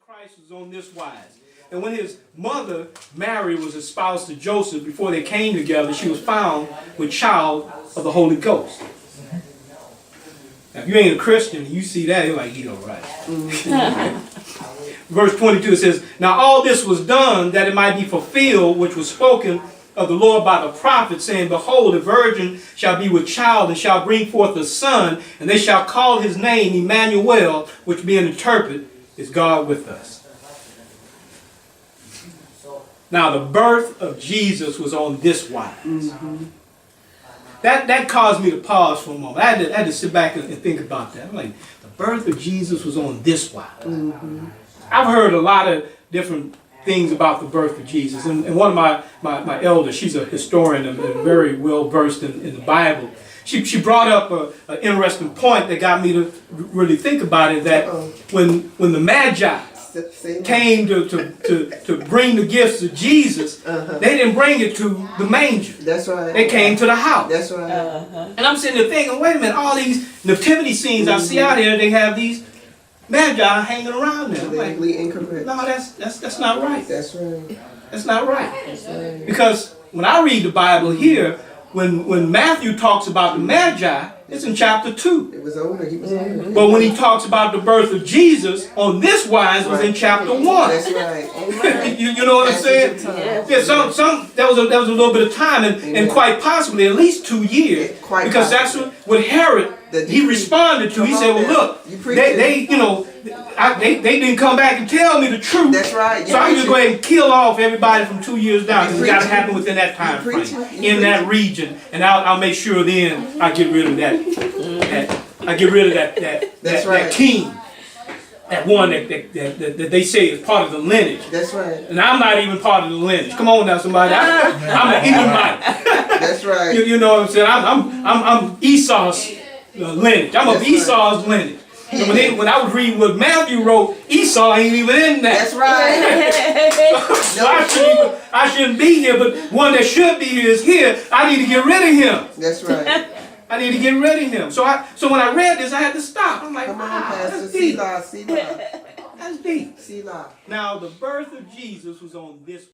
Christ was on this wise. And when his mother, Mary, was espoused to Joseph, before they came together, she was found with child of the Holy Ghost. Now, if you ain't a Christian, you see that, you're like, he all right. Verse 22, it says, now all this was done that it might be fulfilled, which was spoken of the Lord by the prophet, saying, behold, a virgin shall be with child, and shall bring forth a son, and they shall call his name Emmanuel, which being interpreted is God with us. Now the birth of Jesus was on this wise. That caused me to pause for a moment. I had to sit back and think about that. I'm like, the birth of Jesus was on this wise. I've heard a lot of different things about the birth of Jesus. And one of my elders, she's a historian and very well versed in the Bible. She brought up an interesting point that got me to really think about it, that when the Magi came to bring the gifts of Jesus, they didn't bring it to the manger. That's right. They came to the house. That's right. And I'm sitting there thinking, wait a minute, all these nativity scenes I see out here, they have these Magi hanging around there. I'm like, incorrect. no, that's not right. That's right. That's not right. That's right. Because when I read the Bible here, when Matthew talks about the Magi, it's in chapter 2. It was older. He was older. But when he talks about the birth of Jesus, on this wise, was in chapter 1. That's right. you know what I'm saying? Yeah, some there was a little bit of time, and quite possibly at least 2 years, because that's what Herod he responded to. He said, "Well, look, they didn't come back and tell me the truth. That's right. So I'm just going to kill off everybody from 2 years down. It's got to happen within that time frame, in that region, and I'll make sure then I get rid of that. I get rid of that king." That one that they say is part of the lineage. That's right. And I'm not even part of the lineage. Come on now, somebody. I'm an Edomite. That's right. You know what I'm saying? I'm Esau's lineage. I'm of Esau's lineage. And when I was reading what Matthew wrote, Esau ain't even in that. That's right. So I shouldn't be here, but one that should be here is here. I need to get rid of him. That's right. I need to get rid of him. So when I read this, I had to stop. I'm like, come on, wow, Pastor. that's deep. Selah. That's deep. Selah. Now, the birth of Jesus was on this